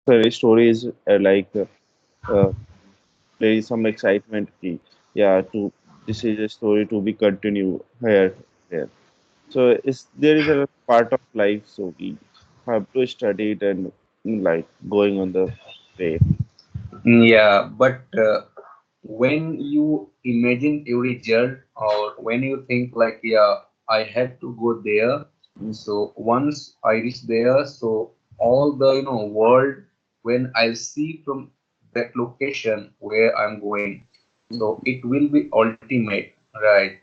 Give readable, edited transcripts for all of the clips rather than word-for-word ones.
the story is uh, there is some excitement. Yeah, to this is a story to be continued here. So is there is a part of life, so we have to study it and like going on the way. Yeah, but when you imagine every result, or when you think like, yeah, I have to go there. Mm. So once I reach there, so all the world, when I'll see from that location where I'm going, so it will be ultimate, right?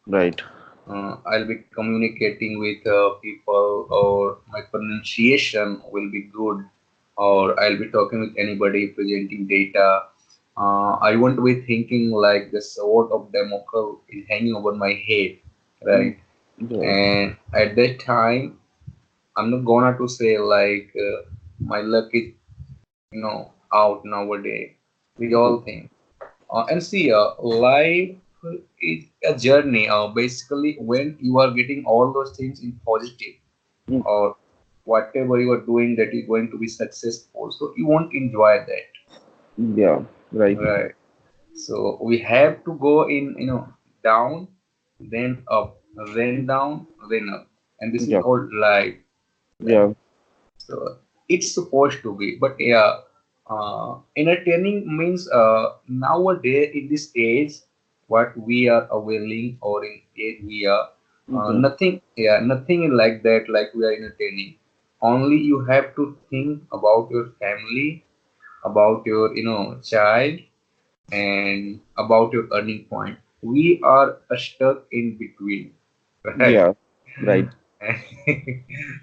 Right. I'll be communicating with people, or my pronunciation will be good, or I'll be talking with anybody presenting data. I won't be thinking like the sword of Damocles is hanging over my head, Mm. right? Right. And at that time, I'm not gonna to say like my luck is out nowadays. We all think. And see, life is a journey. Basically, when you are getting all those things in positive, Mm. or whatever you are doing that is going to be successful, so you won't enjoy that, Yeah. Right. right? So we have to go in, down, then up, then down, then up, and this is Yeah. called life, right? Yeah. So it's supposed to be, but yeah, entertaining means nowadays in this age, what we are availing, or in age we are, Mhm. nothing, yeah, nothing like that. Like we are entertaining. Only you have to think about your family, about your child, and about your earning point. We are stuck in between, right? Yeah. Right.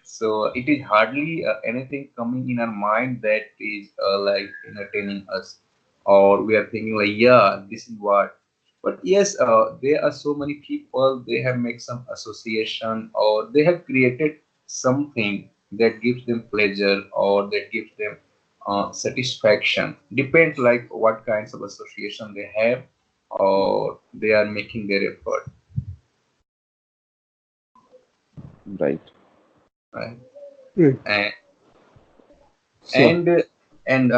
So it is hardly anything coming in our mind that is like entertaining us, or we are thinking like, yeah, this is what. But yes, there are so many people, they have made some association, or they have created something that gives them pleasure, or that gives them satisfaction. Depends like what kinds of association they have, or they are making their effort, Right. right? Right. and So and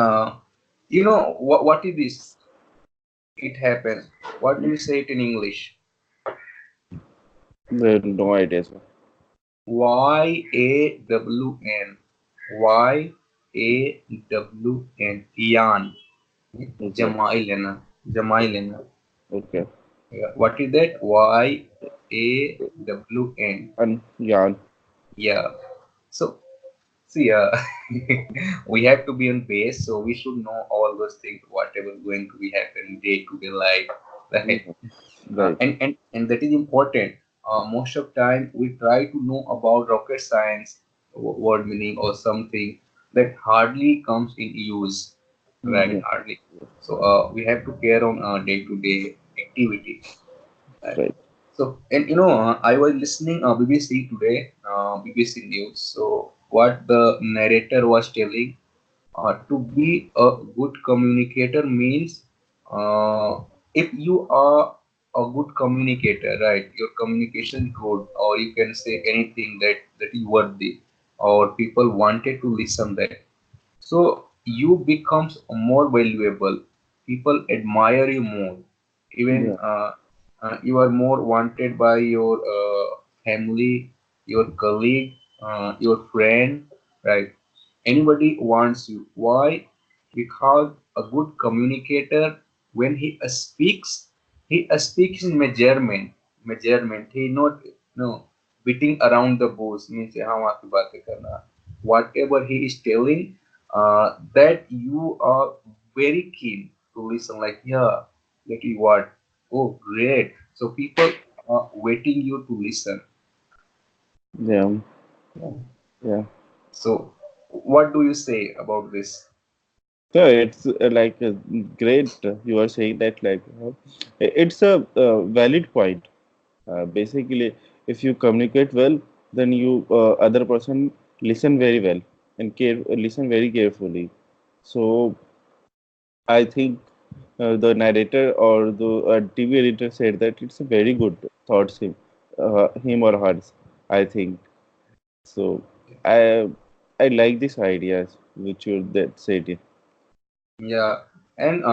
what is this, it happens, what do you say it in English? no idea, sir. Y-A-W-N, Y-A-W-N, yarn. Okay. जमाई लेना, जमाई लेना. Okay. Yeah, what is that? Y-A-W-N. And yeah. Yeah. So see, we have to be on base, so we should know all those things, whatever going to be happening day to day life, right? Mhm. Right. And that is important. Most of time we try to know about rocket science, word meaning, or something that hardly comes in use, right? Mhm. Hardly. So we have to care on day to day activity, right? Right. So, and I was listening BBC today, BBC News. So, what the narrator was telling, to be a good communicator means, uh, if you are a good communicator, right? Your communication good, or you can say anything that is worthy, or people wanted to listen that. So you becomes more valuable. People admire you more. Even Yeah. you are more wanted by your family, your colleague, your friend, right? Anybody wants you. Why? Because a good communicator, when he speaks in measurement. Measurement. He not no beating around the bush. Means हाँ वहाँ की बातें करना. Whatever he is telling, that you are very keen to listen. Like, yeah, that is what. Oh, great. So people are waiting you to listen. Yeah. Yeah. So what do you say about this? So it's like great. You are saying that it's a valid point. Basically, if you communicate well, then you other person listen very well and listen very carefully. So I think the narrator or the TV editor said that it's a very good thoughts him or hers. I think so. I I like this idea. which you that said it. Yeah, and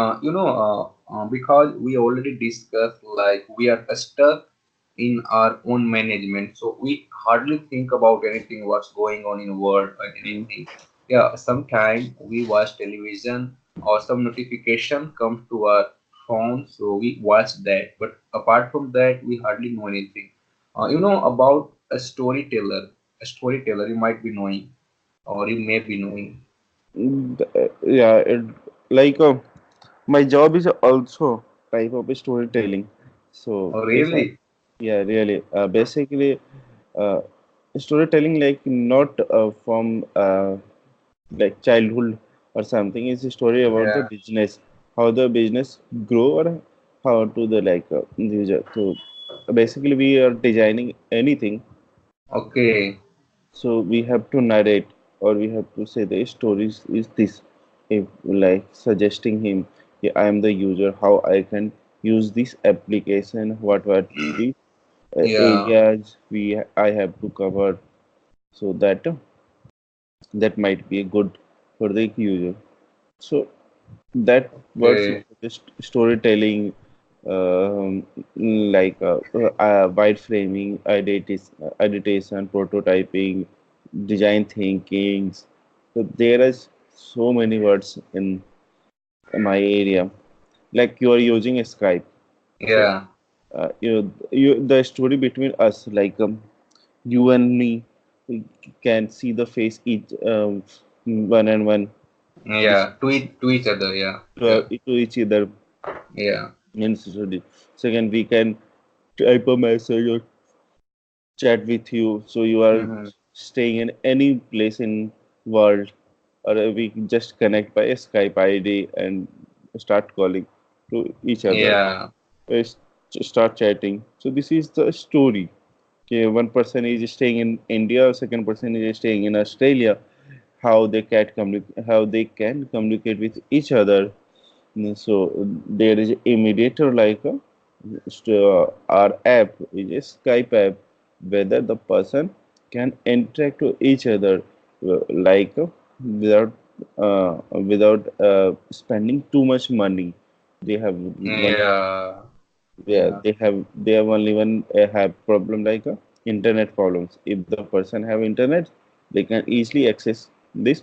because we already discussed, like we are stuck in our own management, so we hardly think about anything what's going on in world or Mm. anything. Yeah, sometime we watch television or some notification comes to our phone, so we watch that. But apart from that, we hardly know anything. About a storyteller you might be knowing or you may be knowing. Yeah, like my job is also type of storytelling. So Oh, if I, really? yeah, really, basically, uh, storytelling like not from like childhood or something. It's a story about the Yeah. business, how the business grow or how to the like user. So basically, we are designing anything. Okay. So we have to narrate or we have to say the stories is this. If like suggesting him, yeah, I am the user, how I can use this application, what the Yeah. areas I have to cover, so that that might be good for the user. So that works Okay. like this storytelling, like wide framing, editation, prototyping, design thinking. So there is so many words in my area. Like you are using a Skype. So Yeah. the story between us, like you and me, we can see the face each one and one Yeah. To each other. Yeah. Yeah. to each other Yeah. instantly. Second, we can type a message or chat with you. So you are Mm-hmm. staying in any place in world, or we can just connect by a Skype ID and start calling to each other. Yeah. uh, Start chatting. So this is the story. Okay, one person is staying in India, second person is staying in Australia. How they can communicate with each other. So there is a mediator like our app is a Skype app, whether the person can interact with each other like without spending too much money. They have one Yeah. Yeah, Yeah. they have only one have problem like internet problems. If the person have internet, they can easily access this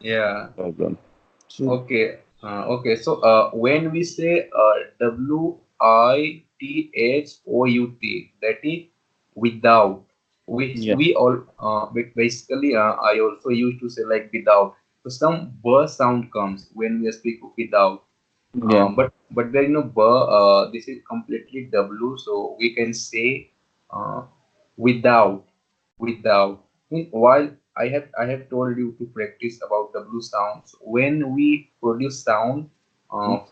Yeah. problem. So Okay. Okay. So when we say WITHOUT, that is without, yeah, we all basically I also used to say like without. So some burr sound comes when we speak without. yeah, But there is no b. This is completely w, so we can say without, without. While I have told you to practice about w sounds. When we produce sound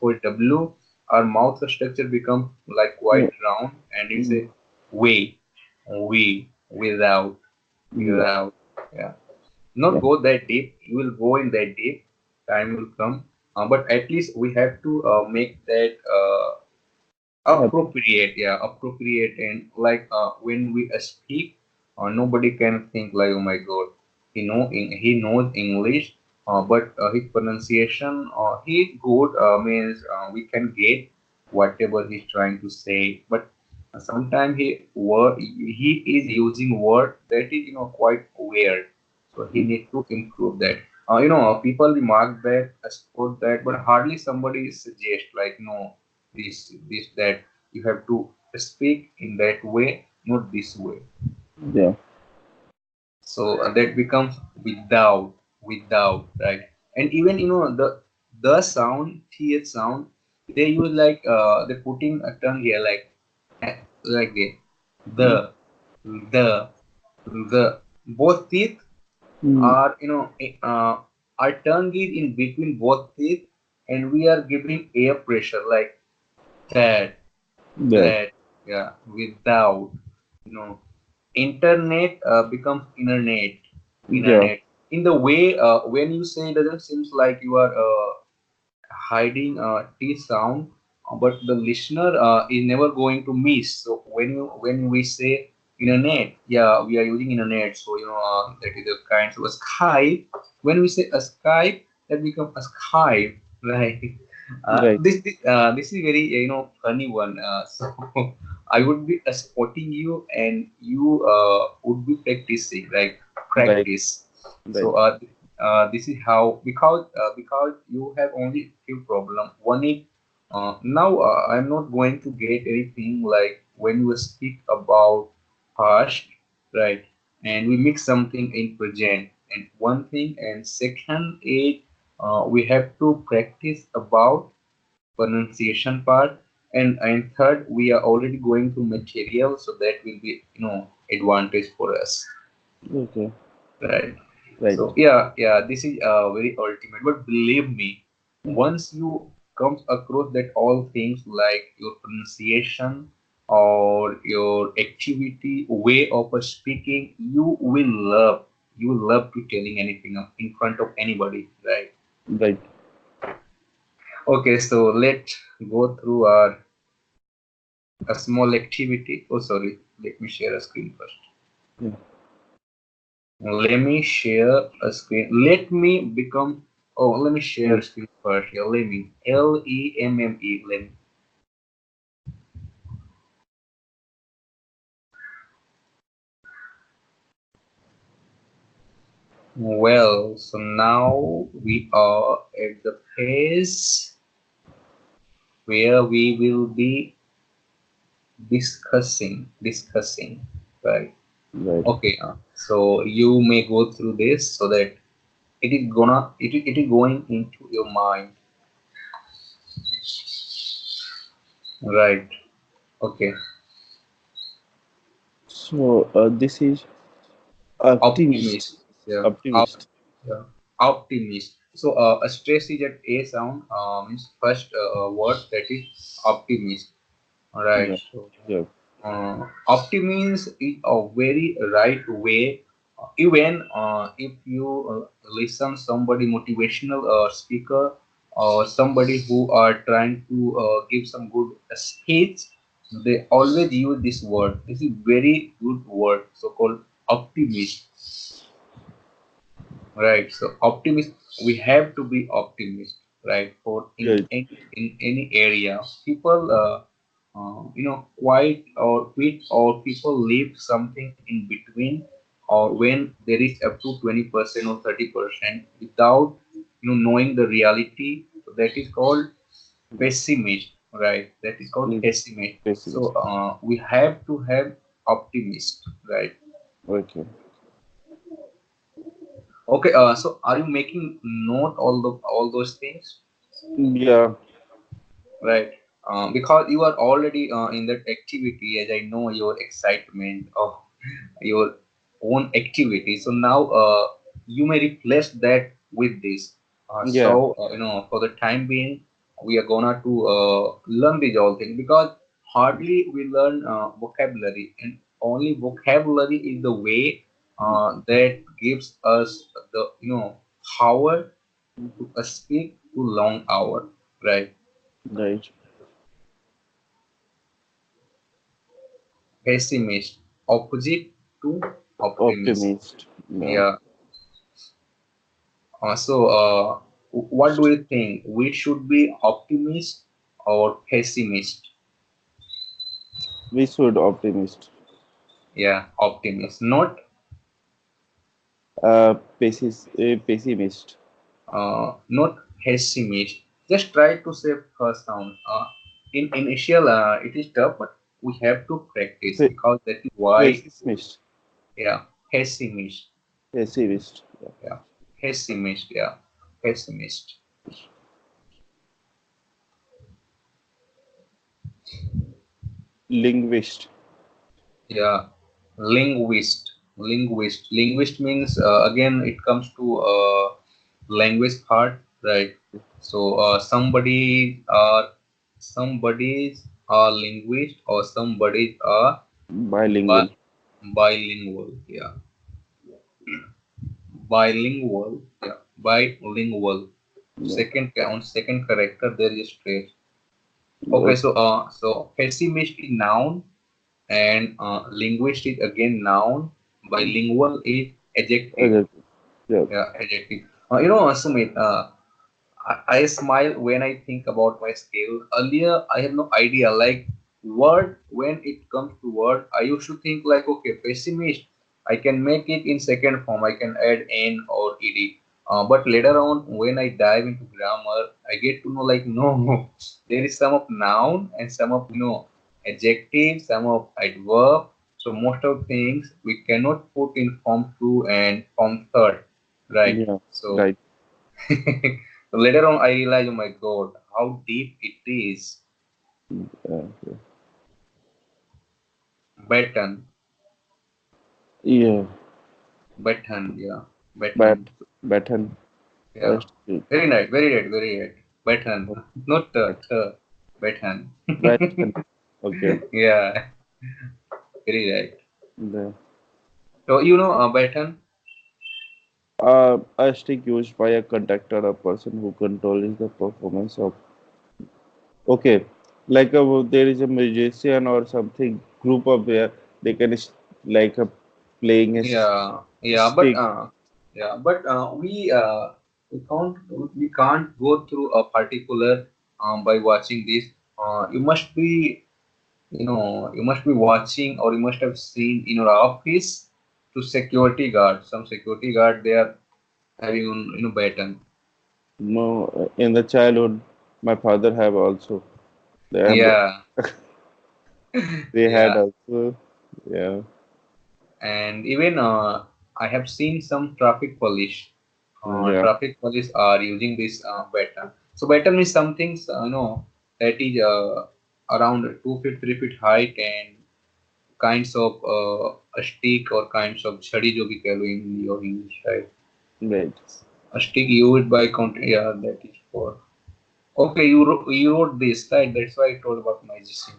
for w, our mouth structure becomes like yeah, quite round, and it's mm, a we, without, yeah, without. Yeah, not yeah. go that deep. You will go in that deep. Time will come. But at least we have to make that Uh, appropriate. Yeah, appropriate. And like when we speak, nobody can think like, oh my God, he knows English, but his pronunciation, he good means we can get whatever he's trying to say. But sometimes he is using word that is quite weird, so he need to improve that. People remark that, support that, but hardly somebody suggest like, no, this that you have to speak in that way, not this way. yeah, So that becomes without, right? And even the sound, th sound, they use like they're putting a tongue here like that. The mm, the the both teeth mm, are our tongue is in between both teeth, and we are giving air pressure like that, yeah, that. Yeah, without, you know internet becomes internet, yeah, internet. In the way when you say, it doesn't seems like you are hiding t sound, but the listener is never going to miss. So when we say internet. Yeah, we are using internet. So that is a kind of a Skype. When we say a Skype, that become a Skype, right? Right, This is very funny one. So I would be supporting you, and you would be practicing, right? right, Practice. right, So this is how, because you have only few problem. One is now I'm not going to get anything like when we speak about past, right? And we mix something in present, and one thing, and second is we have to practice about pronunciation part, and third we are already going to material, so that will be advantage for us, okay, right? right, So yeah, this is very ultimate. But believe me, once you comes across that all things like your pronunciation or your activity, way of speaking, you will love to telling anything in front of anybody, right? right. Okay, so let's go through a small activity. Oh, sorry, let me share a screen first. Yeah, Let me share a screen. Let me become. Oh, let me share mm, a screen first. Yeah, let me. Lemme. Let me. Well, so now we are at the phase where we will be discussing, right? right. Okay. So you may go through this so that it is going into your mind, right? Okay. So this is Optimist. optimist, Yeah. optimist. Yeah. Optimist. So a stress is at a sound means first word, that is optimist. All right. Yeah, So yeah, optimist is a very right way. Even if you listen somebody motivational speaker or somebody who are trying to give some good speech, they always use this word. This is very good word, so called optimist. Right. So optimist, we have to be optimist, right? For right, in any area, people quite or quit, or people leave something in between, or when there is up to 20% or 30% without knowing the reality. So that is called pessimist, right? That is called mm, pessimist. So pessimist. we have to have optimist, right? Okay. Okay, so are you making note all those things, Yeah, right? Because you are already in that activity, as I know your excitement of your own activity. So now you may replace that with this. yeah, So for the time being, we are gonna to learn these all things, because hardly we learn vocabulary, and only vocabulary is the way that gives us the power to speak to long hour, right? right. Pessimist, opposite to optimist. Optimist. Yeah. Yeah. So, what do you think? We should be optimist or pessimist? We should optimist. Yeah, optimist, not Pessimist. not pessimist. Just try to say first sound. In initial, it is tough, but we have to practice, Pe- because that is why. pessimist. Yeah, pessimist. Pessimist. Yeah. Yeah, pessimist. Yeah, pessimist. Linguist. Yeah, linguist means again it comes to language part, right? So somebody's are linguist, or somebody's are Bilingual. bi- bilingual. Yeah, bilingual. Yeah, bilingual. Yeah. Second on second character there is stress. Okay, Okay. so pessimist is noun, and linguist is again noun, bilingual is adjective. Exactly. Yeah. Yeah, adjective. Sumit, I smile when I think about my skill. Earlier, I have no idea. Like word, when it comes to word, I used to think like, okay, pessimist. I can make it in second form. I can add n or ed. But later on, when I dive into grammar, I get to know like no, there is some of noun and some of adjective, some of adverb. So most of things we cannot put in form two and form third, right? Yeah. So Right. later on, I realized, oh my God, how deep it is. Yeah. Baton, Yeah. baton, yeah, Bat. baton, Baton. yeah. Street. Very right, very right, very right. Baton, not Bat. baton. Baton. Okay. Yeah, very right. The So baton. a stick used by a conductor, a person who controls the performance of. Okay, like there is a musician or something group up there. They can like playing a Yeah, yeah, but stick. we can't go through a particular by watching this. You must be watching or you must have seen in your office to security guard. Some security guard they are having on baton. No, in the childhood, my father have also. Yeah, They had yeah, also. Yeah. and even I have seen some traffic police. Yeah. Traffic police are using this baton. So baton is something that is around 2 feet, 3 feet height and kinds of a stick or kinds of chhadi jo bhi keh lo in your English, right? Right. A stick used by country. Yeah, that is for. Okay, you wrote this, right? That's why I told about magician.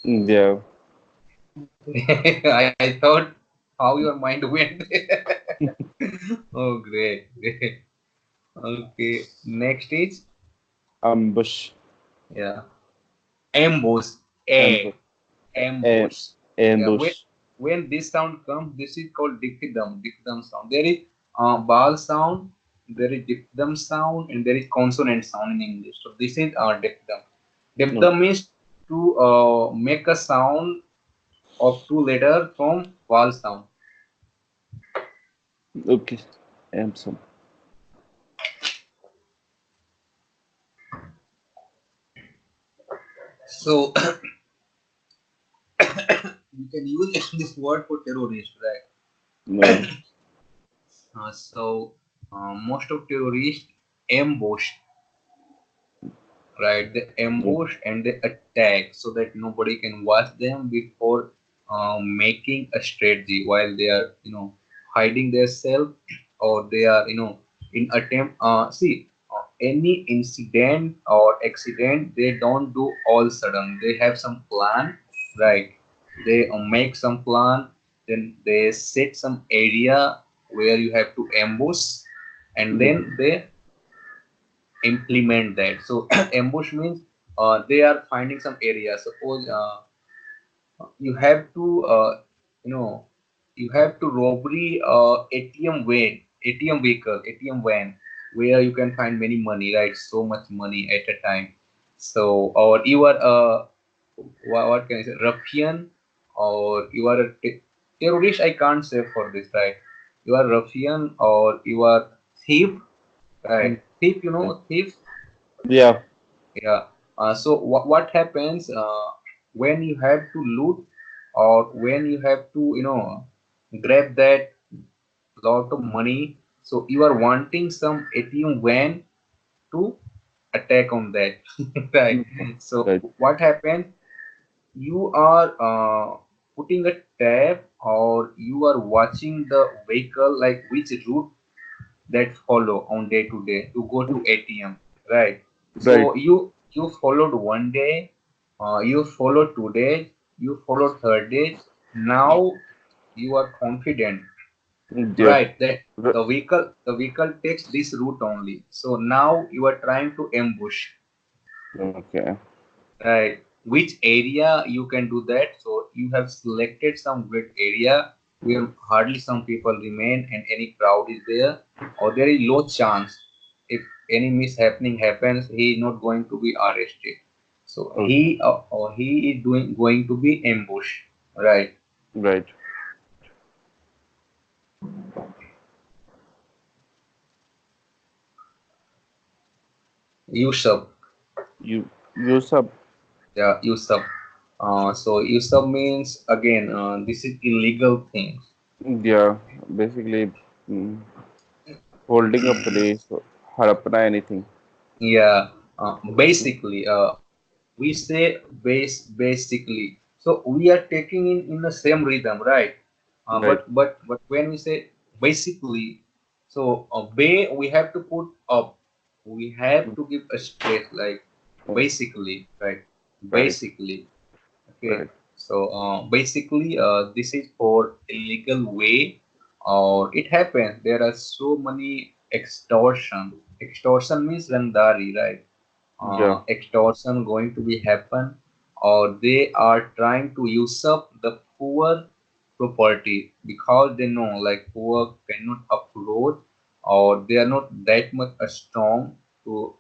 Yeah. I thought how your mind went. Oh, great, great. Okay, next is Ambush. yeah, ambush. A Ambush. A- ambush. Yeah, when ambush. when this sound comes, this is called diphthong. Diphthong sound. There is vowel sound, there is diphthong sound, and there is consonant sound in English. So this is diphthong. Okay. Diphthong means to make a sound of two letters from vowel sound. Okay. Am some. So you can use this word for terrorist, right? No. So most of terrorists ambush, right? They No. ambush and they attack so that nobody can watch them before making a strategy while they are hiding themselves, or they are in attempt. See, any incident or accident they don't do all sudden. They have some plan, right? They make some plan, then they set some area where you have to ambush, and Yeah. then they implement that. So ambush means they are finding some area. Suppose you have to you know you have to robbery ATM van, ATM vehicle, ATM van, where you can find many money, right? So much money at a time. So or you are what can I say, ruffian, or you are a terrorist. I can't say for this, right? You are ruffian or you are thief, right? Mm. Thief, Yeah. thief. Yeah. Yeah. So what happens when you have to loot, or when you have to grab that lot of money? So you are wanting some ATM van to attack on that, right? Mm. So Right. what happens? You are putting a tab, or you are watching the vehicle, like which route that follow on day to day to go to ATM, right? Right. So you followed one day, you followed 2 days, you followed third day. Now you are confident, Yeah. right? That R- the vehicle takes this route only. So now you are trying to ambush, Okay. right? which area you can do that. So you have selected some great area where hardly some people remain and any crowd is there, or there is low chance if any mishappening happens, he is not going to be arrested. So Okay. he is doing going to be ambush, right? Right. Usurp, You use up. yeah, usurp. So usurp means again, this is illegal things. Yeah. Basically, mm, holding a place, or harapna anything. Yeah, Mm, basically, we say basically. So we are taking in the same rhythm, right? right. But when we say basically, so bay we have to put up. We have Mm, to give a stress like mm, basically, right? right. Basically, okay. Right. So basically, this is for illegal way, or it happens. There are so many extortion. Extortion means randari, right? Yeah. Extortion going to be happen, or they are trying to usurp the poor property because they know like poor cannot afford, or they are not that much strong to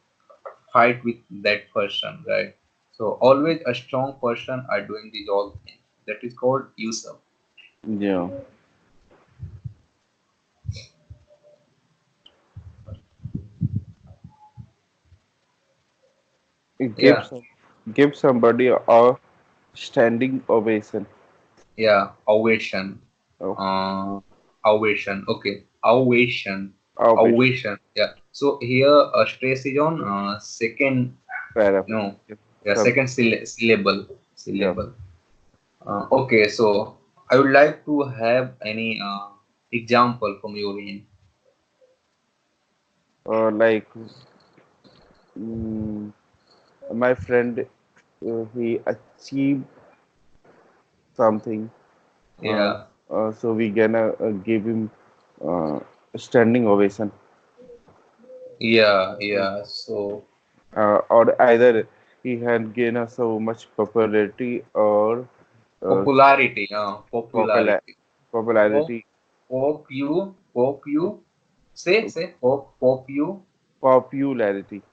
fight with that person, right? So always a strong person are doing these all things. That is called usurp. Yeah. It Yeah, gives somebody a standing ovation. yeah, ovation. Oh, uh, Ovation. Okay, ovation, ovation. ovation. Yeah. So here stress is on second. Para. No, Yeah. yeah, Sub. second syllable. Yeah. Syllable. Okay, so I would like to have any example from your end. Like mm, my friend, he achieved something. Uh, Yeah, so we gonna give him uh, a standing ovation. yeah, Uh, yeah. So or either he had gained so much popularity or uh, popularity, popular popularity. Pop, popularity pop you. Say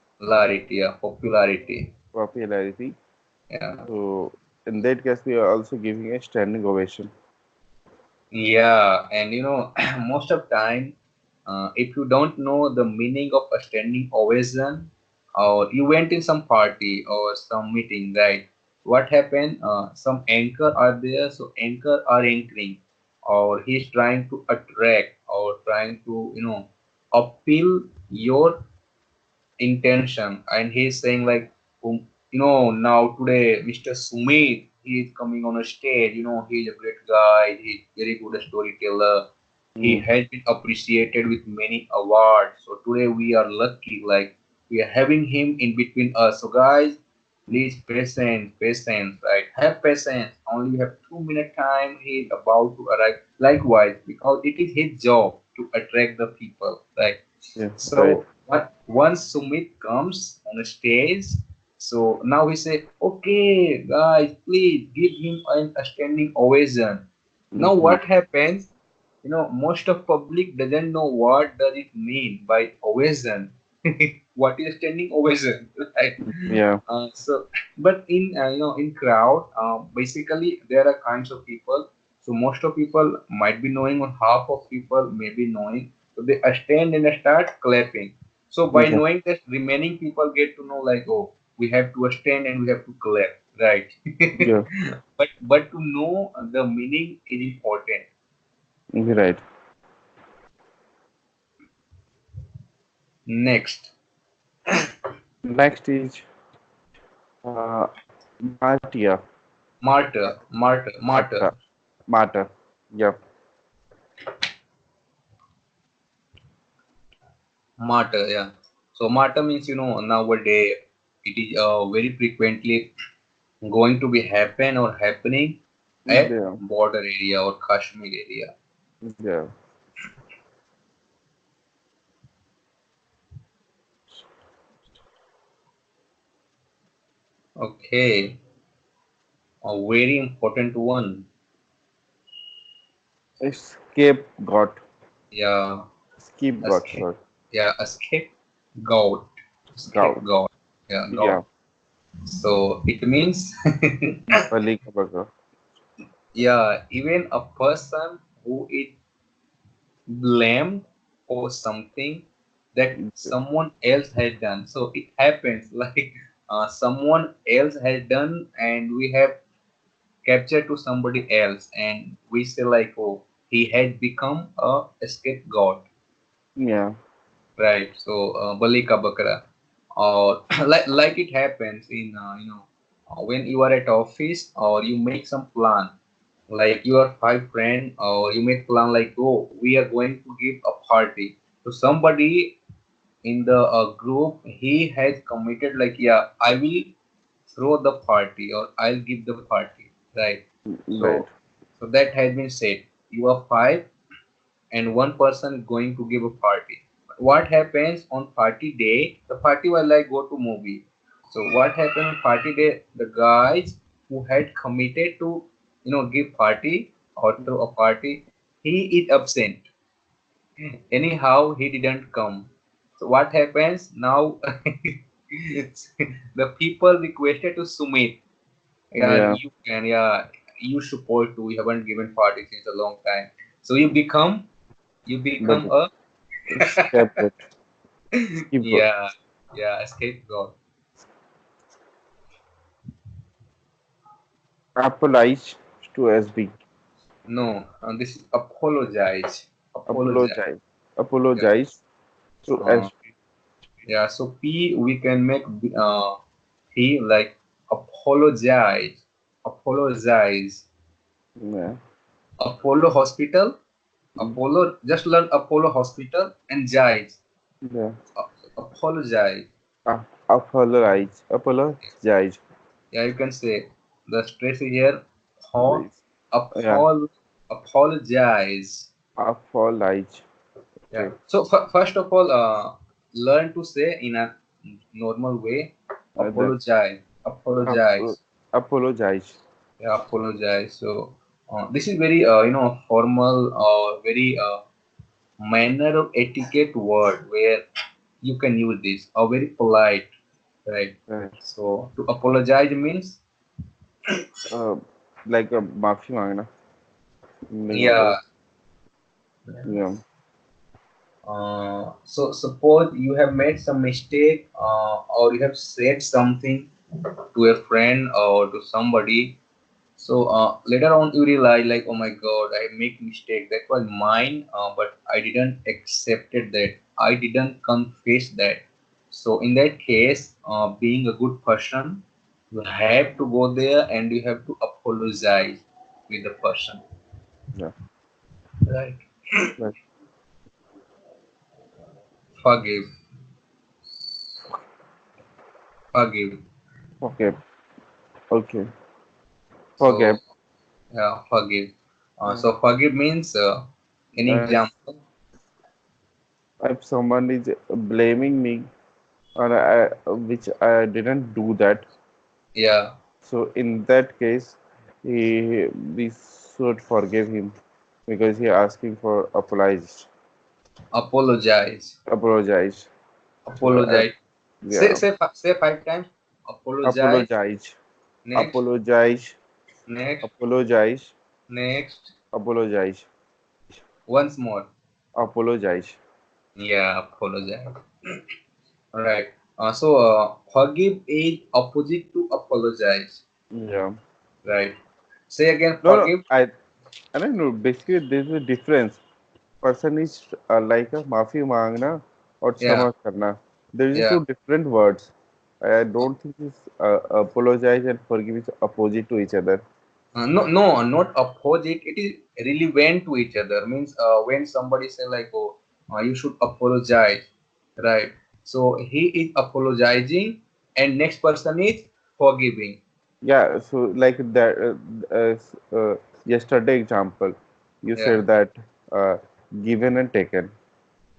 popularity yeah, popularity. popularity. Yeah. So in that case, we are also giving a standing ovation. Yeah, and most of time, if you don't know the meaning of a standing ovation, or you went in some party or some meeting, right? What happened? Some anchor are there, so anchor are anchoring, or he's trying to attract or trying to appeal your intention, and he's saying like, now today Mr. Sumit, he is coming on a stage. He's a great guy, he's very good storyteller, he Mm, has been appreciated with many awards, so today we are lucky, like we are having him in between us. So guys, mm, please patience, right? Have patience, only you have 2 minute time, he is about to arrive. Likewise, because it is his job to attract the people, right? yeah, right. So once Sumit comes on a stage, so now we say, okay, guys, please give him a standing ovation. Now Hmm. what happens? Most of public doesn't know what does it mean by ovation. What is standing ovation, right? Yeah. But in in crowd, basically there are kinds of people. So most of people might be knowing, or half of people may be knowing. So they stand and start clapping. So by Yeah. knowing that, remaining people get to know like, oh, we have to stand and we have to clap, right? Yeah. But to know the meaning is important. Right. Next, Next is uh, Martia. martyr, martyr, martyr. Marta. Marta. Yeah. Martyr, yeah. So martyr means, nowadays it is very frequently going to be happen or happening at Yeah. border area or Kashmir area. Yeah. Okay. A very important one. Scapegoat. Yeah, Scapegoat, escape. sorry. Yeah, escape goat. Gout. Scapegoat. Yeah, goat. Yeah. So it means, Balik burger. yeah, even a person who is blamed for something that someone else has done. So it happens like someone else has done, and we have captured to somebody else, and we say like, oh, he had become a scapegoat, Yeah. right? So balika bakra, or like it happens in when you are at office or you make some plan, like you are five friend or you make plan like, oh, we are going to give a party to somebody in the group. He has committed like, yeah, I will throw the party or I'll give the party, right? So Right. that has been said. You are five and one person is going to give a party. What happens on party day? The party will like go to movie. So what happened on party day? The guys who had committed to give party or throw a party, he is absent. Anyhow, he didn't come. So what happens now? The people requested to Sumit. Yeah, Yeah. you can. Yeah, you support to. You haven't given party since a long time. So you become But a scapegoat. Scapegoat. yeah, yeah, scapegoat. Apologize to SB. No, this is apologize. Apologize. Apologize. Yeah. Apologize to Uh, SB. yeah. So P we can make P like apologize. Apologize. Yeah. Apollo Hospital. Apollo. Just learn Apollo Hospital and Jais. Yeah. Apologize. Apologize. Apologize. Yeah, you can say the stress here. Ho, Please. Yeah. apologize. Apologize. Yeah. Okay. So first of all, learn to say in a normal way. That Apologize. Apologize. ap- apologize. Yeah, apologize. So this is very formal or very manner of etiquette word where you can use this, or very polite, right? Right. So to apologize means, Uh, like a माफी मांगना नहीं होता yeah. है. Yeah. So suppose you have made some mistake, or you have said something to a friend or to somebody. So later on you realize like, oh my God, I make mistake. That was mine, but I didn't accepted that. I didn't confess that. So in that case, being a good person, you have to go there and you have to apologize with the person. Yeah. Right. Right. Forgive, forgive. Okay. Okay. So Forget. yeah, forgive. Yeah. So forgive means any If example? if someone is blaming me or which I didn't do that, Yeah, so in that case, we should forgive him because he asking for apologize, apologize. So apologize. Say yeah, say say five times. Apologize. apologize, Next, apologize, next, apologize, next. apologize, Once more. apologize. Yeah, apologize. All right. So forgive is opposite to apologize. Yeah. Right. Say again. No, no, Forgive. I don't know. Basically, there's a difference. Person is like a माफी मांगना और Yeah. क्षमा करना. There is Yeah. two different words. I don't think it's apologize and forgive is opposite to each other. No, no, not opposite. It is relevant to each other. Means when somebody say like, "Oh, you should apologize," right? So he is apologizing, and next person is forgiving. Yeah, so like that yesterday example, you Yeah, said that uh, given and taken.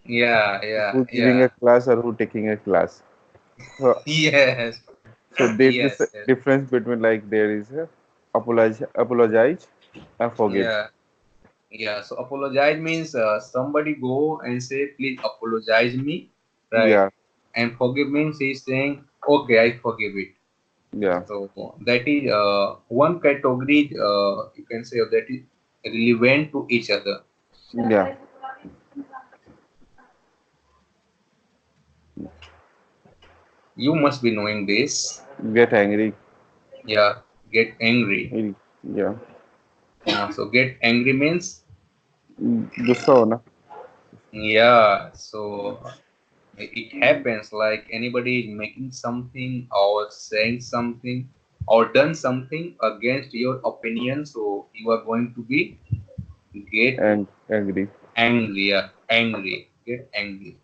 yeah, yeah, Who giving yeah. a class or who taking a class? So, Yes, so there's this yes, yes. difference between like there is a apologize and forgive. Yeah, yeah. So apologize means somebody go and say, please apologize me, right? Yeah, And forgive means he's saying, okay, I forgive it. yeah, So that is one category. You can say that is relevant to each other. yeah. You must be knowing this. Get angry. Yeah, get angry. Yeah. So get angry means गुस्सा होना. yeah. So it happens like anybody is making something or saying something or done something against your opinion. So you are going to be get And angry. angry. Yeah, angry. Get angry.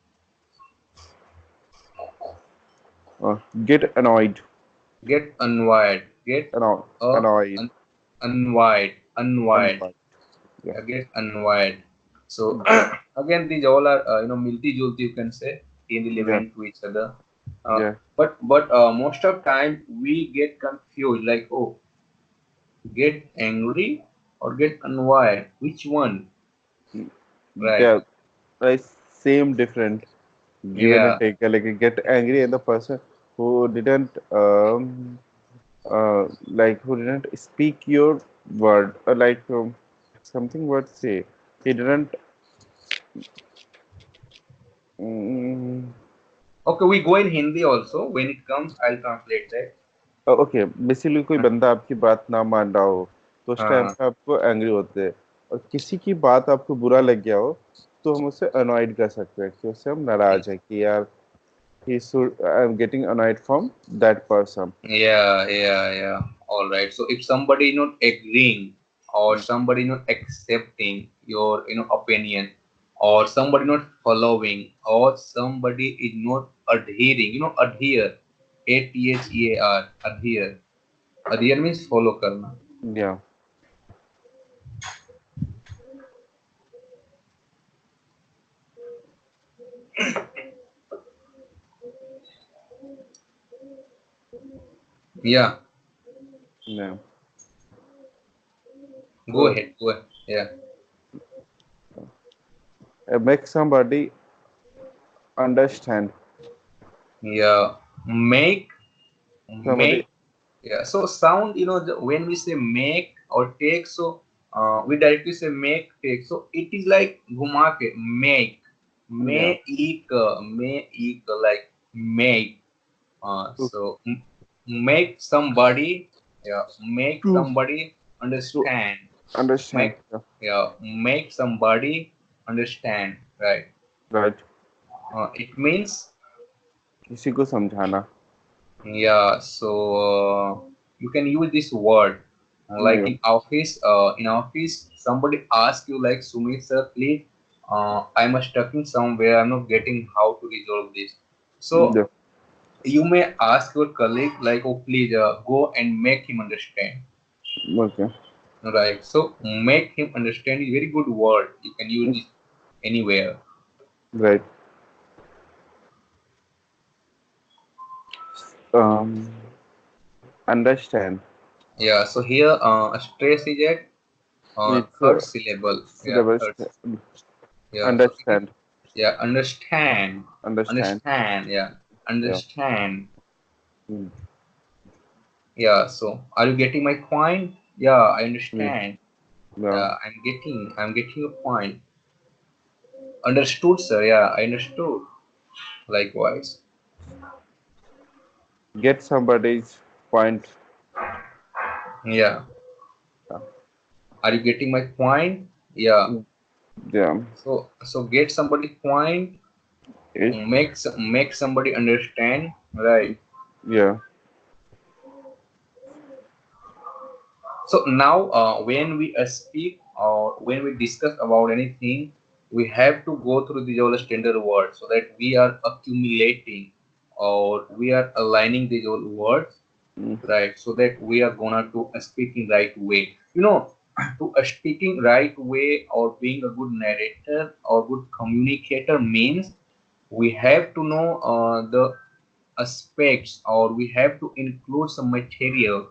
Get annoyed. Get unwired. Get Annoyed. uh, Annoyed. un- unwired. Unwired. Annoyed. Yeah. Get unwired. So again, these all are multi julti you can say Yeah. irrelevant to each other. Uh, Yeah. but most of time we get confused like oh get angry or get unwired which one They right are like same different. Given and yeah taken. Like get angry and the person who didn't who didn't speak your word something word say. He didn't. Mm, okay we go in Hindi also when it comes I'll translate that okay basically कोई बंदा आपकी बात ना मान रहा हो तो उस टाइम uh, पे आपको एंग्री होते हैं और किसी की बात आपको बुरा लग गया हो तो हम उससे अनॉयड कर सकते हैं कि उससे हम नाराज हैं कि यार he should I am getting annoyed from that person. yeah all right so if somebody is not agreeing or somebody not accepting your opinion or somebody not following or somebody is not adhering adhere ATHEAR adhere adhere means follow karna या yeah या go तो ahead go ahead yeah make somebody understand yeah make somebody. make yeah so sound when we say make or take so we directly say make take so it is like घुमा के make या make like make so make somebody yeah make to somebody to understand understand. make yeah make somebody understand right right. it means किसी को समझाना. yeah, so you can use this word like या in office. In office, somebody asks you like, Sumit sir, please, I'm stuck in somewhere. I'm not getting how to resolve this. So या you may ask your colleague like, oh please, go and make him understand. Okay. Right. So make him understand is very good word. You can use this anywhere. Right. Understand. Yeah. So here, stress is at It's third syllable. Yeah. syllabus. Third. Yeah. So it is Understand. yeah understand Understand. understand yeah Yeah. understand Mm. yeah so are you getting my point yeah I Mm. understand Yeah. yeah I'm getting your point understood sir yeah I understood likewise Get somebody's point. yeah Yeah. are you getting my point yeah Mm. Yeah. so get somebody point It, make somebody understand right yeah. so now, when we speak or when we discuss about anything, we have to go through these all standard words so that we are accumulating or we are aligning these all words, Mm. right? So that we are gonna to speak in right way. To speaking right way or being a good narrator or good communicator means we have to know the aspects or we have to include some material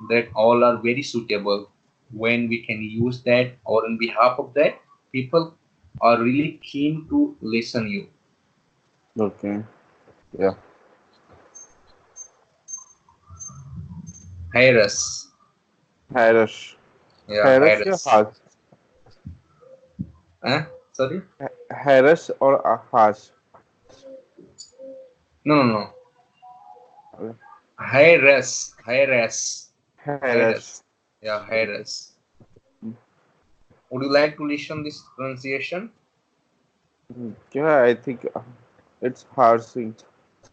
that all are very suitable. When we can use that or on behalf of that, people are really keen to listen you. Okay. Yeah. Harass. Harass. Yeah, Harass या harass. harsh? Sorry. Harass or harsh? No, no, no. Harass. Harass. Harass. Harass. Yeah, harass. Would you like to listen this pronunciation? Yeah, I think it's harsh. No,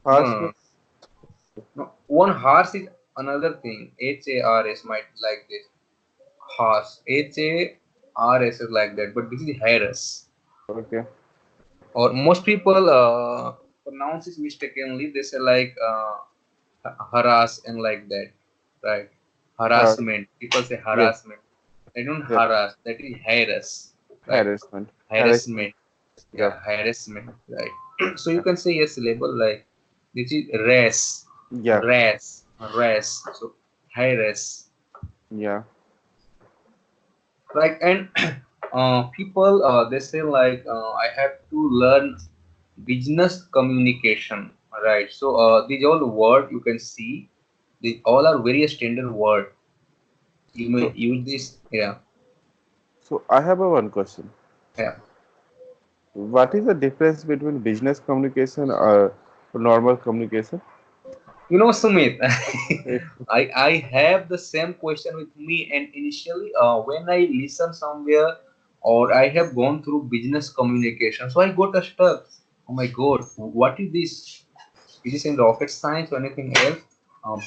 Harsh no, no. means No. One horse is another thing. HARS might like this. Horse. HARS is like that, but this is harass. okay. Or most people pronounce it mistakenly. They say like harass and like that, right? Harsh. Harassment. People say Yes. harassment. They don't Yes. harass. That is harass, right? Harassment. Harassment. Harassment. Yeah. Yeah, harassment, right? So you can say yes syllable like this is race, Yeah. race, race. So harass, Yeah. right? And people they say like I have to learn business communication, right? So these all word you can see, these all are very standard word. You may So, use this, yeah, so I have a one question. yeah. What is the difference between business communication or normal communication? You know, Sumit, Eh, I have the same question with me, and initially, when I listen somewhere or I have gone through business communication, so I got a stuck. Oh my God, what is this? Is this in rocket science or anything else?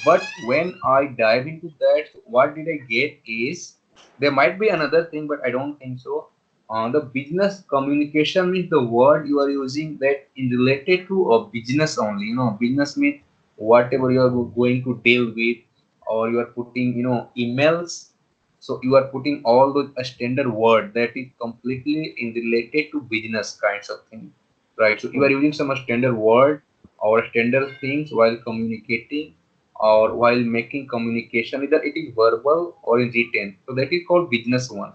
But when I dive into that, what did I get is there might be another thing, but I don't think so. The business communication means the word you are using that in related to a business only. You know, business means whatever you are going to deal with, or you are putting, emails. So you are putting all those a standard word that is completely in related to business kinds of thing, right? So you are using some standard word or standard things while communicating or while making communication, either it is verbal or in written. So that is called business one,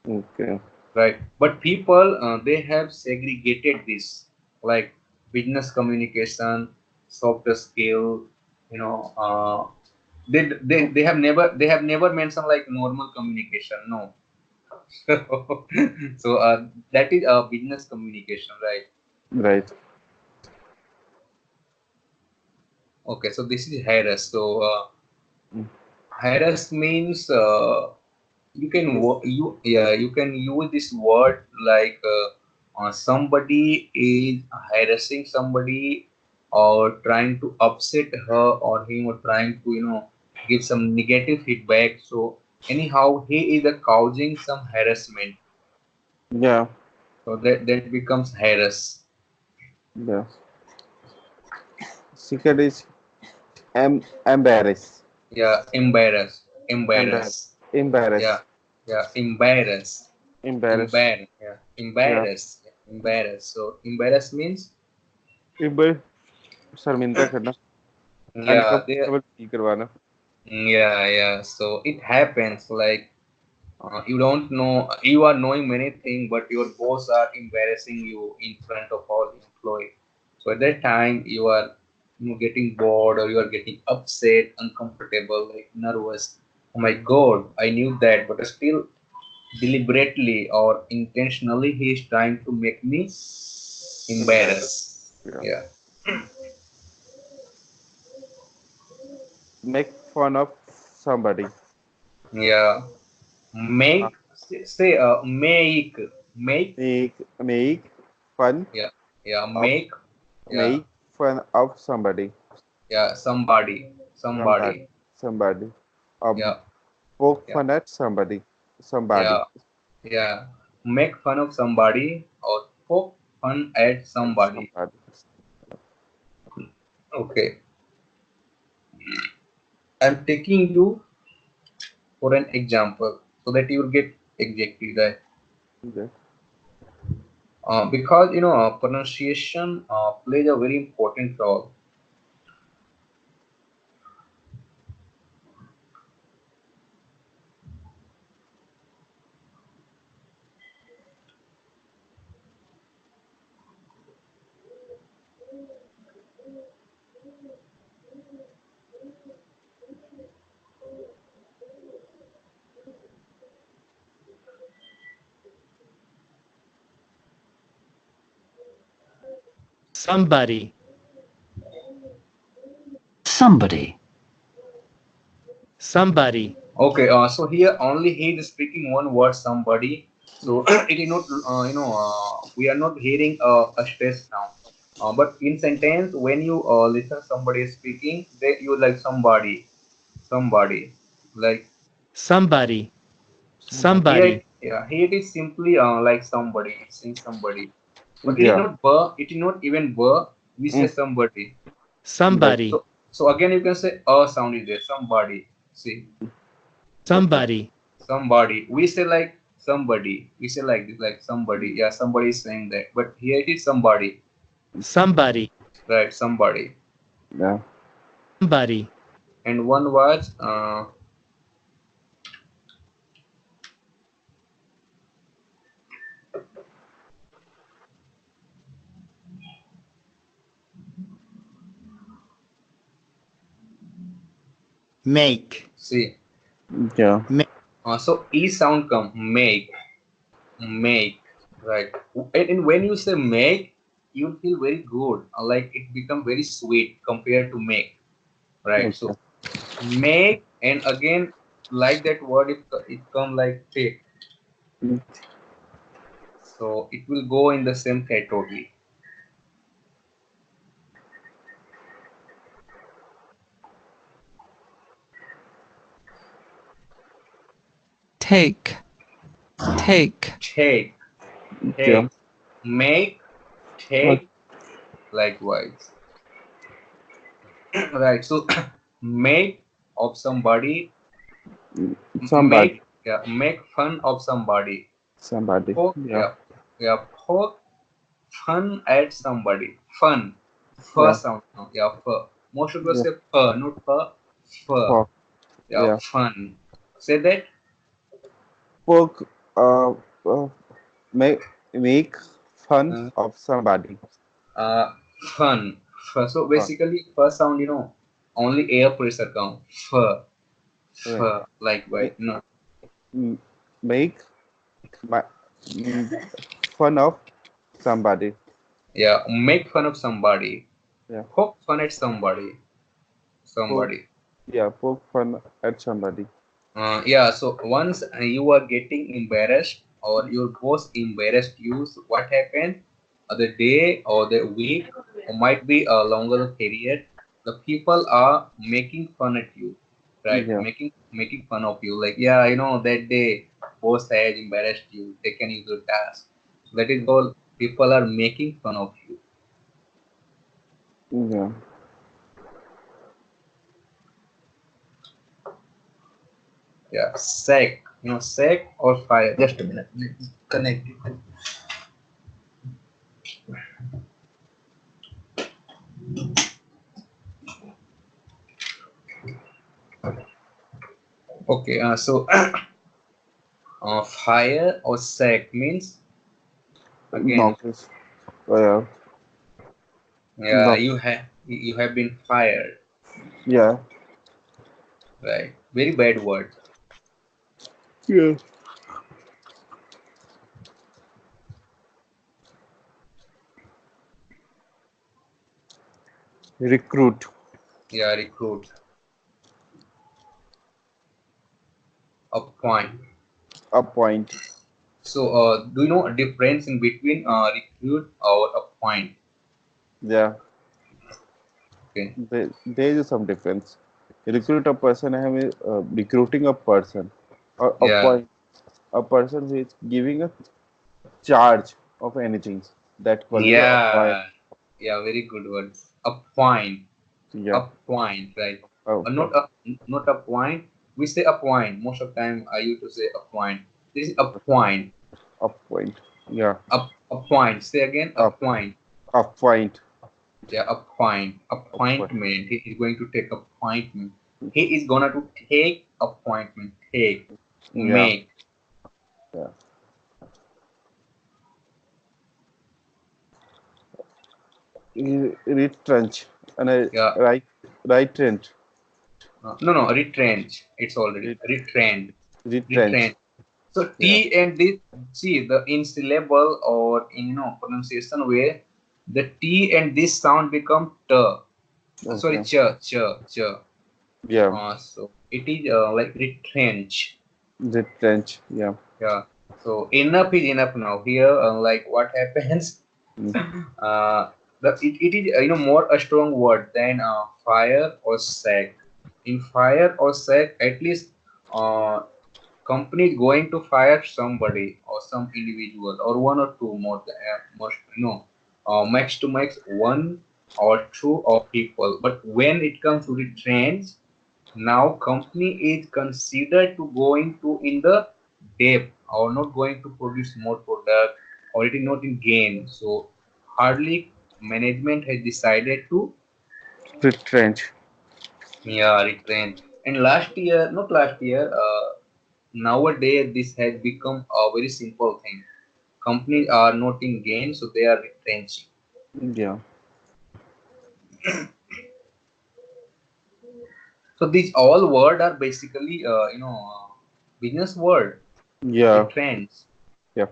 Okay. right? But people they have segregated this like business communication, soft skill, you know. They have never mentioned like normal communication. No. So that is business communication, right? Right. Okay, so this is harass. So Mm. harass means you can use this word like somebody is harassing somebody or trying to upset her or him or trying to give some negative feedback. So anyhow he is causing some harassment, Yeah. so that becomes harass. Yeah. Second is embarrass. Yeah, embarrass, Embarrass. embarrass. Yeah, Embarrass. yeah, embarrass. Embarrass. Yeah, Yeah. embarrass, yeah, embarrass. So embarrass means Embarrass. शर्मिंदा करना. yeah, Uncomfortable feel करवाना. yeah, yeah. So it happens like you don't know, you are knowing many things, but your boss are embarrassing you in front of all employees. So at that time, you are getting bored or you are getting upset, uncomfortable, like nervous. Oh my God, I knew that, but still deliberately or intentionally, he is trying to make me Embarrass. embarrassed. Yeah. Yeah, Make fun of somebody. yeah. Uh, Say make, make fun yeah, yeah, of yeah, make fun of somebody. yeah, Somebody. somebody, Somebody. Um, yeah, poke yeah, fun at somebody. Somebody. yeah, yeah. Make fun of somebody or poke fun at somebody. Somebody. Okay, I'm taking you for an example so that you will get exactly right. Okay. Because pronunciation plays a very important role. somebody, somebody, somebody, Okay, so here only he is speaking one word, somebody. So it is not, we are not hearing a stress sound. But in sentence, when you listen somebody is speaking, they you like somebody, like somebody, here, somebody, yeah, here it is simply like somebody, it's saying somebody. But it is Yeah. not ver, it is not even ver. We say Mm. somebody. Yes. somebody, So again, you can say a sound is there, somebody. See, Okay. somebody, somebody. We say like somebody. We say like this, like somebody. Yeah, somebody is saying that. But here it is somebody, somebody, right? Somebody. Yeah. somebody, And one was make, see. Yeah. make, So e sound come make, right? And when you say make, you feel very good. Like it become very sweet compared to make, right? Okay. So make, and again like that word, it come like take. Mm. So it will go in the same category. take, take, Take, Yeah. take, make, What? take, likewise. Right. So make of somebody, Somebody. make fun of somebody. Somebody. Poke, Yeah. poke fun at somebody. Fun, fur Yeah. sound. No, yeah, fur. Most people Yeah. say fur, not fur, fur. Poke. Yeah, Yeah. fun. Say that. Poke. Uh, make fun Uh, of somebody. uh, fun. Fur. So Fun. basically, fur sound, only air pressure count. Fur, Right. fur. Likewise, no. M- Make my mm, fun of somebody. Yeah, make fun of somebody. Yeah. Poke fun at somebody. Poke. Somebody. Yeah. Poke fun at somebody. Yeah, so once you are getting embarrassed or your boss embarrassed you, so what happened? The day or the week, or might be a longer period, the people are making fun at you, right? Yeah. Making fun of you. Like, yeah, that day boss has embarrassed you, taken you to task. That is all. People are making fun of you. Yeah. Yeah, sack, sack or fire. Just a minute. Let me connect it. Okay, so fire or sack means again, Knockers. Yeah. yeah, Knock. you have been fired, Yeah. right? Very bad word. Yeah. Recruit. Yeah, recruit, appoint. Appoint. So do you know a difference in between recruit or appoint? Yeah. Okay. There is some difference. Recruit a person, I mean, recruiting a person, or Yeah, appoint a person who is giving a charge of anything. That called the appoint. yeah, yeah, very good word. Appoint, Yeah. right? Oh, Not appoint. We say appoint. Most of the time I used to say appoint. This is appoint. appoint. Yeah. Appoint. Say again, Up. appoint. Appoint. Yeah, Appoint. appointment. He is going to take appointment. He is gonna to take appointment. Take, Yeah. make. Yeah. Retrench. And I Yeah, right trench. no, retrench. It's already Ret- retrench. Retrench. Retrench. So Yeah. T and this, see the in syllable or in pronunciation way, The T and this sound become T. Sorry, Okay. ch, ch, ch. Yeah. So it is like retrench. The trench. Yeah. Yeah. So enough is enough now. Here, like what happens? Mm. uh, it is more a strong word than fire or sack. In fire or sack, at least uh, company is going to fire somebody or some individual or one or two more most max to max one or two of people. But when it comes to the trends, now company is considered to going to in the depth or not going to produce more product or it is not in gain. So hardly management has decided to The trench. retrain. And last year, not last year, nowadays this has become a very simple thing. Companies are not in gain, so they are retrenching. Yeah. So these all word are basically business word Yeah. retrench, Yeah.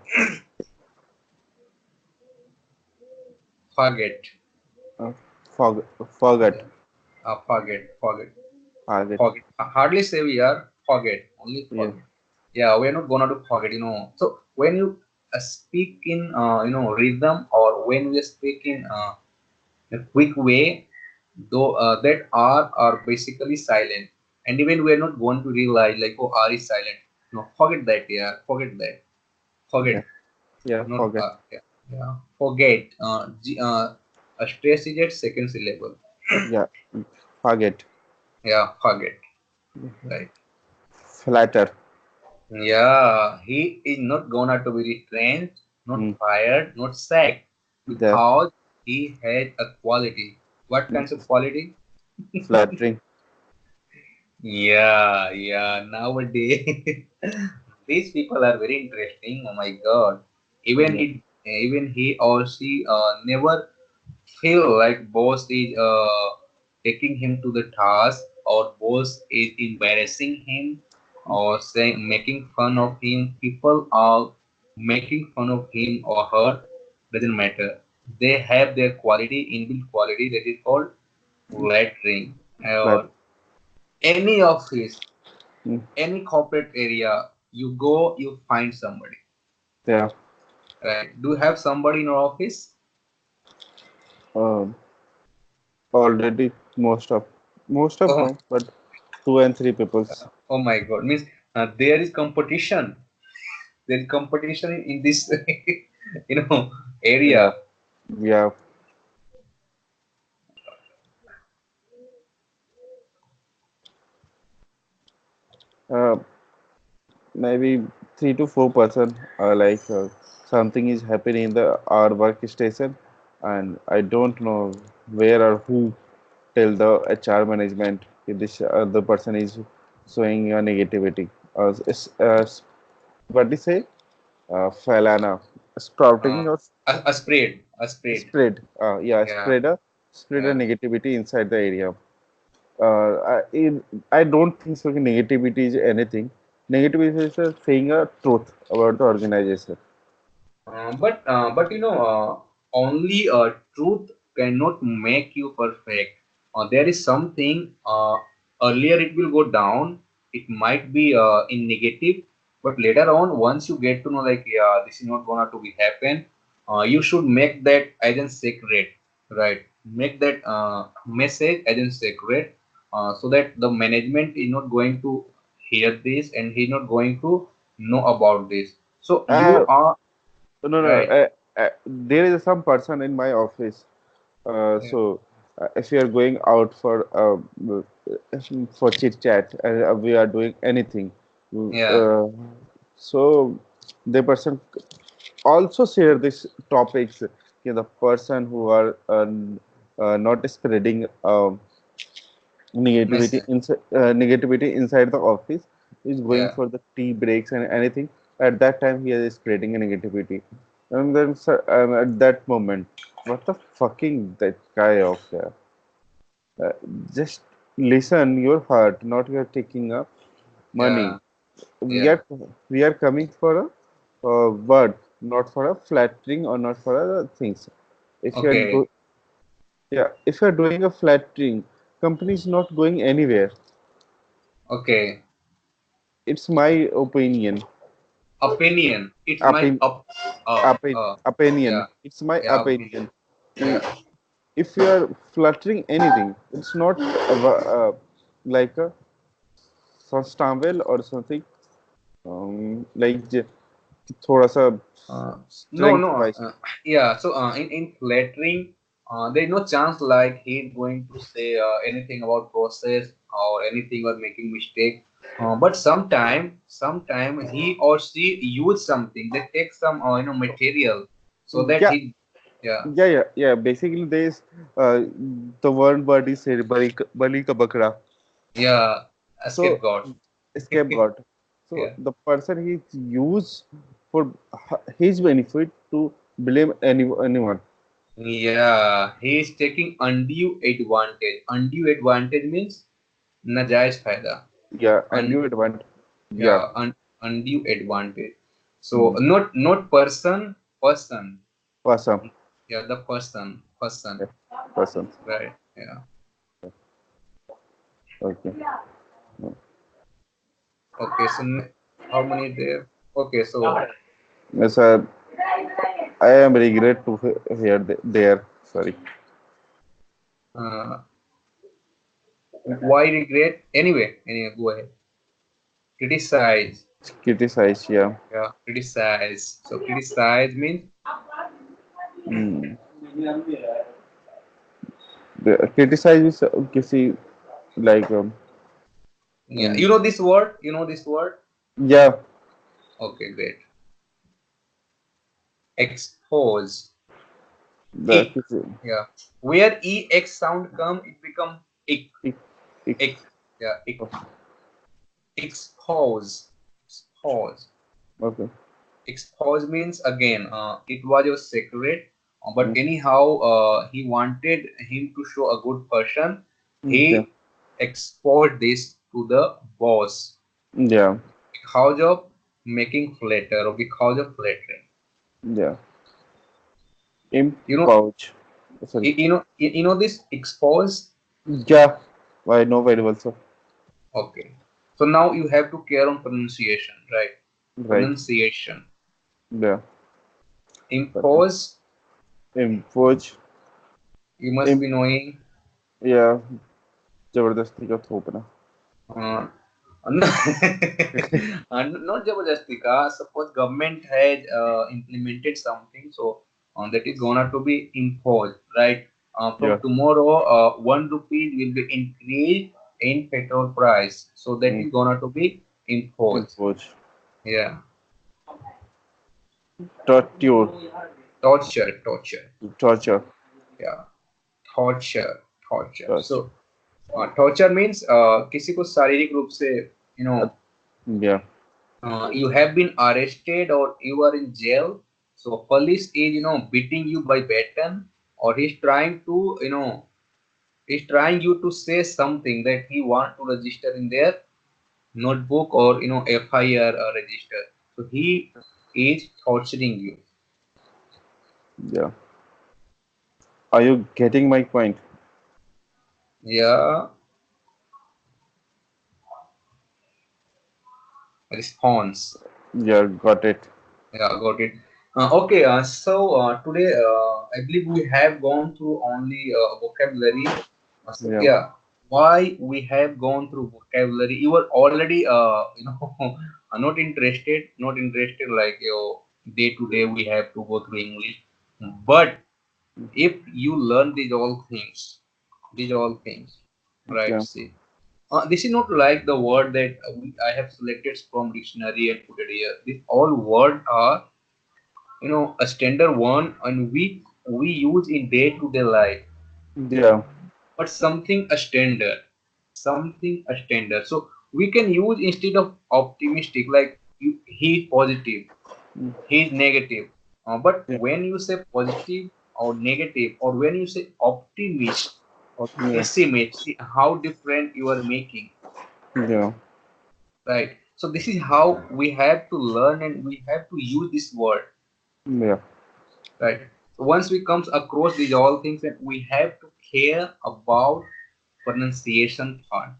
forget, Uh, forget. forget. Forget. Forget. Hardly say we are forget. Only Yeah. forget. Yeah, we are not gonna do forget. So when you speak in rhythm or when we speak in a quick way, though that are basically silent, and even we are not going to realize like oh R is silent. No, forget that. Yeah, forget that. Yeah. Forget. Yeah. Not Forget. yeah. Yeah. Forget. A stress is at second syllable. Yeah. Forget. Yeah, forget. Right. Flatter. Yeah, he is not gonna to be retrained, not Mm. fired, not sacked, The because he has a quality. What kinds of quality? flattering. Yeah, yeah. Nowadays, these people are very interesting. Oh my God. Yeah. Even he or she never feel like boss is taking him to the task or boss is embarrassing him or saying making fun of him. People are making fun of him or her. Doesn't matter. They have their quality, inbuilt quality that is called flattering. Flat. Or any office, Mm. any corporate area, you go, you find somebody. Yeah. Right? Do you have somebody in your office? Um, already most of Oh, no, but two and three peoples. oh my God! Means there is competition. There is competition in this, Yeah. area. Yeah. Uh, maybe 3 to 4% like something is happening in the our workstation, and I don't know where or who tell the HR management if this other person is showing a negativity. What do you say? Falana, Uh, sprouting or a spread, a spread. spread. Yeah, Yeah, spread a yeah. negativity inside the area. I don't think so. Negativity is anything. Negativity is saying a truth about the organization. But only truth cannot make you perfect. There is something earlier it will go down. It might be in negative, but later on, once you get to know like yeah, this is not gonna to be happen. You should make that as in sacred, right? Make that message as in sacred, so that the management is not going to hear this and he's not going to know about this. So you Uh, are no. right. There is some person in my office. If you are going out for chit chat, we are doing anything. Yeah, Uh, so the person also share these topics. The person who are not spreading message. negativity inside the office is going Yeah, for the tea breaks and anything. At that time, he is spreading a negativity, and then at that moment, what the fucking that guy of there? Uh, just listen your heart, not your taking up money. yeah, We yeah, are we are coming for a word, not for a flattering or not for other things. If you are Okay, yeah, if you are doing a flattering, company is not going anywhere. okay. It's my opinion. Opinion. It's my Opin, up. opinion. Yeah, It's my yeah. Opinion. opinion. Yeah, If you are fluttering anything, it's not like a stamvel or something like थोड़ा सा no, strength no. wise. Yeah. So in flattering, there is no chance like he's going to say anything about process or anything or making mistake. But sometime he or she use something. They take some material so that Yeah, he. Yeah. yeah. Basically, there is the one word is said bali ka bakra. Yeah. A So scapegoat. scapegoat. So Yeah. the person he used for his benefit to blame anyone. Yeah. He is taking undue advantage. Undue advantage means najais फायदा. Yeah, and you advantage. Yeah, Yeah, undue advantage. So mm, not person, person. person. Yeah, the person. Yeah, person. Right. Yeah. Okay. Okay. So how many there? Okay. So Yes, I am regret to hear there. Sorry. uh, why regret? Anyway, go ahead. Criticize. Criticize. Yeah. Yeah, criticize. So criticize means Mm. Criticize is किसी like yeah. um, You know this word? You know this word? yeah, Okay, great. Expose. the Ick. किसी Yeah. Where ex sound come, it become ick. एक, एक, Ick. Yeah, ick. Expose. Expose. okay. Expose means again, it was your secret, but Mm, anyhow, he wanted him to show a good person. yeah, He exposed this to the boss yeah, because of making flatter or because of flattering. yeah. You know, Impouch. Sorry. you know this expose. Yeah, I know very well, sir. Okay, so now you have to care on pronunciation, right? Right. Pronunciation. Yeah. Okay. Impose. Impouch. You must Imp. be knowing. Yeah. जबरदस्ती का थोपना. Uh, no, not Jabardasti ka. Suppose government has implemented something, so that is gonna to be imposed, right? Yeah. From tomorrow, 1 rupee will be increased in petrol price, so that Mm. is gonna to be imposed. Impouch. Yeah, Torture. torture. Torture. Yeah, torture. Torture. So torture means किसी को शारीरिक रूप से you Uh, know yeah. you have been arrested or you are in jail, so police is beating you by baton, or he's trying to he's trying you to say something that he want to register in their notebook or FIR register, so he is torturing you. Yeah. Are you getting my point? Yeah. Response. Yeah, got it. Yeah, got it. Okay, so today I believe we have gone through only vocabulary. So Yeah. yeah, why we have gone through vocabulary? You were already not interested like your day to day we have to go through English. But if you learn these all things, right? Yeah. See, this is not like the word that I have selected from dictionary and put it here. These all words are a standard one and we use in day to day life, Yeah. but something a standard, so we can use instead of optimistic like he is positive, Mm, he is negative, but yeah. when you say positive or negative, or when you say optimist or Yeah. pessimist, see how different you are making, Yeah. right? So this is how we have to learn and we have to use this word, Yeah. right? Once we comes across these all things, and we have to care about pronunciation part.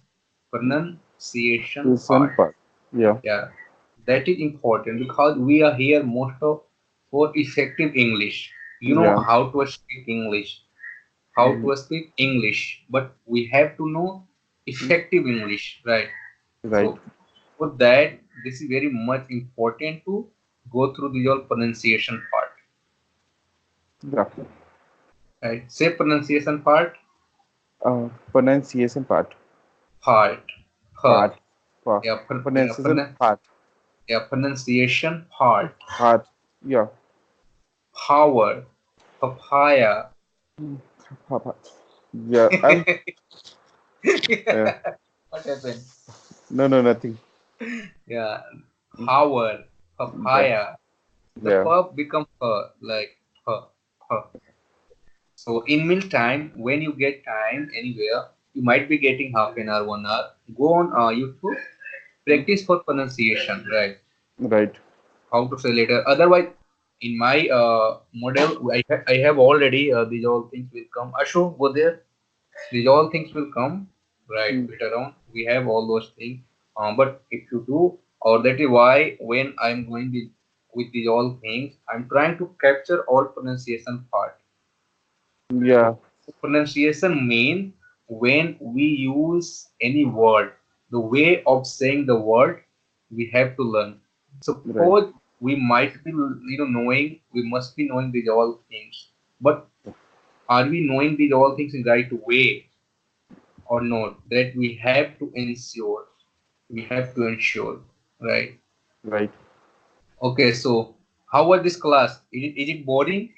Pronunciation Listen part. part. Yeah. Yeah, that is important because we are here most of for effective English. You know Yeah. how to speak English, how Mhm. to speak English, but we have to know effective English, right? Right. So for that, this is very much important to go through the your pronunciation part, Yeah. right? Say pronunciation part, Pronunciation part. part, per, Part. Part. yeah, Pronunciation part. yeah, pronunciation part, Part. Yeah. power, papaya. Mm. Part. Yeah. I'm. Uh, What happened? no. No. Nothing. Yeah, Mm. power, Yeah. papaya. The Yeah. per become per, like per, per. So in meantime, when you get time anywhere, you might be getting half an hour, 1 hour. Go on YouTube, Mm. practice for pronunciation, right? Right. How to say later. Otherwise, in my model, I have already these all things will come. Ashu, go there. These all things will come right Mm. later on. We have all those things. But if you do, or that is why when I'm going with these all things, I'm trying to capture all pronunciation part. Yeah. So pronunciation means when we use any word, the way of saying the word, we have to learn. Right. Suppose we might be, knowing, we must be knowing these all things. But are we knowing these all things in right way or not? That we have to ensure. We have to ensure, right? Right. Okay, so how was this class? Is it boring?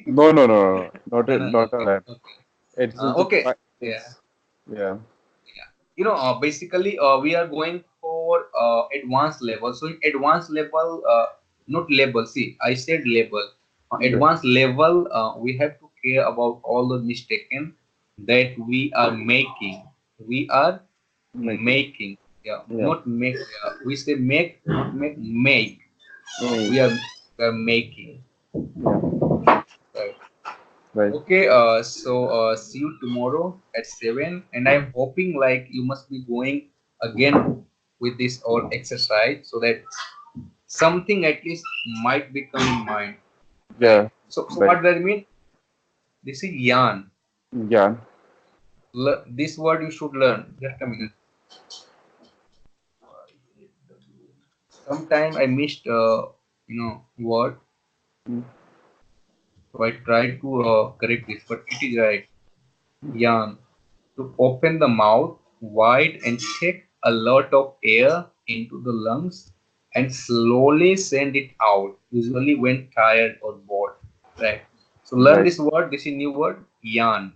No. No. No. No. Not. No, no, Not okay, that. okay. It's just the. Okay, yeah. It's. Yeah. Basically we are going for advanced level. So in advanced level, not level, see, I said level. Yeah. Advanced level, we have to care about all the mistaken that we are making. We are Making. making, yeah, Yeah. not make, we say make, not make. Mm. We are making, Yeah. right? Right. Okay, so see you tomorrow at 7, and I'm hoping like you must be going again with this all exercise so that something at least might become in mind, right? Yeah. So Right. what does it mean? This is yarn. Yeah. This word you should learn. Just a minute. Sometime I missed, word, Mm. so I tried to correct this, but it is right. Yarn. To open the mouth wide and take a lot of air into the lungs and slowly send it out, usually when tired or bored. Right. So learn Right. this word. This is new word. Yarn.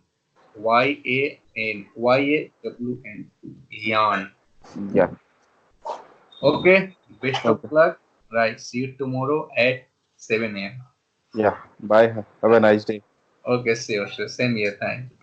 Y-A-N. Y-A-W-N. Yarn. Yeah. Okay. Best of Okay. luck. Right. See you tomorrow at 7 a.m. Yeah. Bye. Have a nice day. Okay. See you. Same here. Thanks.